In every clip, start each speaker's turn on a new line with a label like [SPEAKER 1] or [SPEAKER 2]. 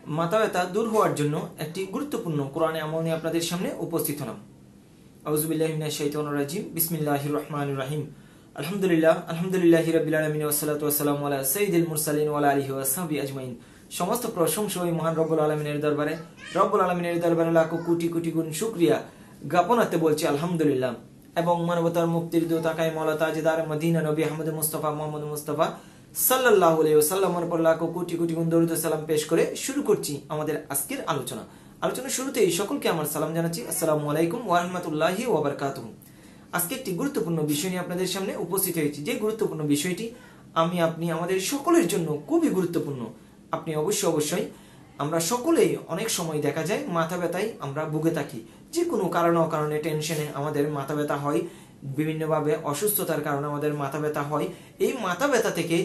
[SPEAKER 1] মাথা ব্যথা দূর হওয়ার জন্য একটি গুরুত্বপূর্ণ কোরআনে আমল নিয়ে আপনাদের সামনে উপস্থিত হলাম। আউযু বিল্লাহি মিনাশ শাইতানির রাজিম। বিসমিল্লাহির রহমানির রহিম। আলহামদুলিল্লাহি রাব্বিল আলামিন ওয়া সলাতু ওয়াসসালামু আলা সাইয়্যিদিল মুরসালিন ওয়া আলা আলিহি ওয়া সাহবিহি আজমাইন। সমস্ত প্রশংসা ওই মহান রব্বুল আলামিনের দরবারে লাখো কোটি কোটি গুণ শুকরিয়া জ্ঞাপনাতে বলছি আলহামদুলিল্লাহ। এবং মানবতার মুক্তির দূত আকায়ে মাওলা তাজদার মদিনা নবী আহমদ মুস্তাফা মুহাম্মদ মুস্তাফা সাল্লাল্লাহু আলাইহি ওয়াসাল্লামের উপর লাখো কোটি কোটি গুণ দরুদ ও সালাম পেশ করে শুরু করছি আমাদের আজকের আলোচনা শুরুতেই সকলকে আমার সালাম জানাচ্ছি। আসসালামু আলাইকুম ওয়া রাহমাতুল্লাহি ওয়া বারাকাতুহু। আজকে একটি গুরুত্বপূর্ণ বিষয় নিয়ে আপনাদের সামনে উপস্থিত হয়েছি। যে গুরুত্বপূর্ণ বিষয়টি আপনি আমাদের সকলের জন্য খুবই গুরুত্বপূর্ণ। আপনি অবশ্যই আমরা সকলেই অনেক সময় দেখা যায় মাথা ব্যথায় আমরা ভুগে থাকি। যে কোনো কারণে টেনশনে আমাদের মাথা ব্যথা হয়, বিভিন্নভাবে অসুস্থতার কারণে আমাদের মাথা ব্যথা হয়। এই মাথা ব্যথা থেকে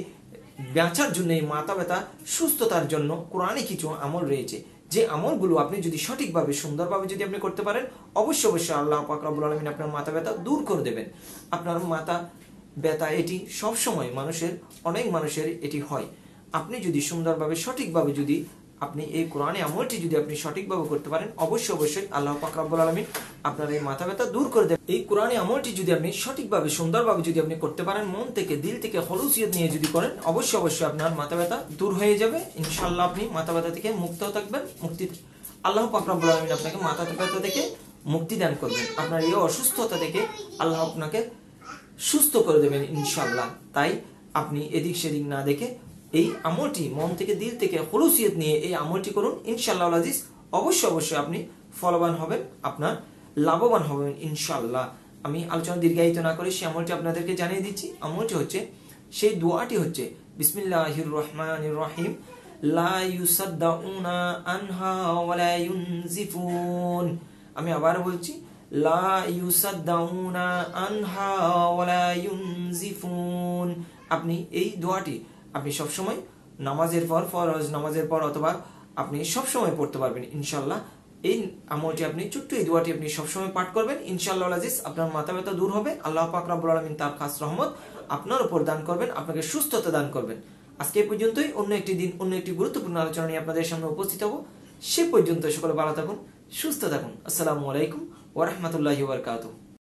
[SPEAKER 1] বাঁচার জন্য, এই মাথা ব্যথা সুস্থতার জন্য কোরআনে কিছু আমল রয়েছে। যে আমলগুলো আপনি যদি সঠিকভাবে সুন্দরভাবে যদি আপনি করতে পারেন, অবশ্যই আল্লাহ পাক রব্বুল আলামিন আপনার মাথা ব্যথা দূর করে দেবেন। আপনার মাথা ব্যথা এটি সবসময় অনেক মানুষের এটি হয়। আপনি যদি সুন্দরভাবে সঠিকভাবে যদি আপনি এই কোরআনে আমলটি যদি আপনি সঠিকভাবে করতে পারেন, অবশ্যই আল্লাহ পাক রব্বুল আলামিন আপনার এই মাথা ব্যথা দূর করে দেবেন। এই কোরআনে আমলটি যদি আপনি সঠিকভাবে সুন্দরভাবে যদি আপনি করতে পারেন, মন থেকে দিল থেকে খলুসিয়ত নিয়ে যদি করেন, অবশ্যই আপনার মাথা ব্যথা দূর হয়ে যাবে ইনশাআল্লাহ। আপনি মাথা ব্যথা থেকে মুক্ত থাকবেন। আল্লাহ পাক রব্বুল আলামিন আপনাকে মাথা ব্যথা থেকে মুক্তি দান করবেন। আপনার এই অসুস্থতা থেকে আল্লাহ আপনাকে সুস্থ করে দেবেন ইনশাআল্লাহ। তাই আপনি এদিক সেদিক না দেখে এই আমলটি মন থেকে দিল থেকে খলুসিয়ত নিয়ে এই আমলটি করুন ইনশাআল্লাহ আজিজ। অবশ্যই আপনি ফলবান হবেন, আপনার লাভবান হবেন ইনশাআল্লাহ। আমি আলোচনা দীর্ঘায়িত না করে সেই আমলটি আপনাদেরকে জানিয়ে দিচ্ছি। আমলটি হচ্ছে, সেই দোয়াটি হচ্ছে বিসমিল্লাহির রহমানির রহিম। লা ইউসাদ্দাউনা আনহা ওয়া লা ইউনজিফুন। আমি আবার বলছি, লা ইউসাদ্দাউনা আনহা ওয়া লা ইউনজিফুন। আপনি এই দোয়াটি আপনি সবসময় নামাজের পর, ফরজ নামাজের পর অথবা আপনি সবসময় পড়তে পারবেন ইনশাআল্লাহ। এই আমলটি আপনি ছোট্ট এই দোয়াটি আপনি সবসময় পাঠ করবেন ইনশাআল্লাহ আজিজ। আপনার মাথা ব্যথা দূর হবে। আল্লাহ পাক রব্বুল আলামিন তার খাস রহমত আপনার উপর দান করবেন, আপনাকে সুস্থতা দান করবেন। আজকে এই পর্যন্তই। অন্য একটি দিন অন্য একটি গুরুত্বপূর্ণ আলোচনা নিয়ে আপনাদের সামনে উপস্থিত হব। সে পর্যন্ত সকলে ভালো থাকুন, সুস্থ থাকুন। আসসালামু আলাইকুম ওয়া রাহমাতুল্লাহি ওয়া বারাকাতুহু।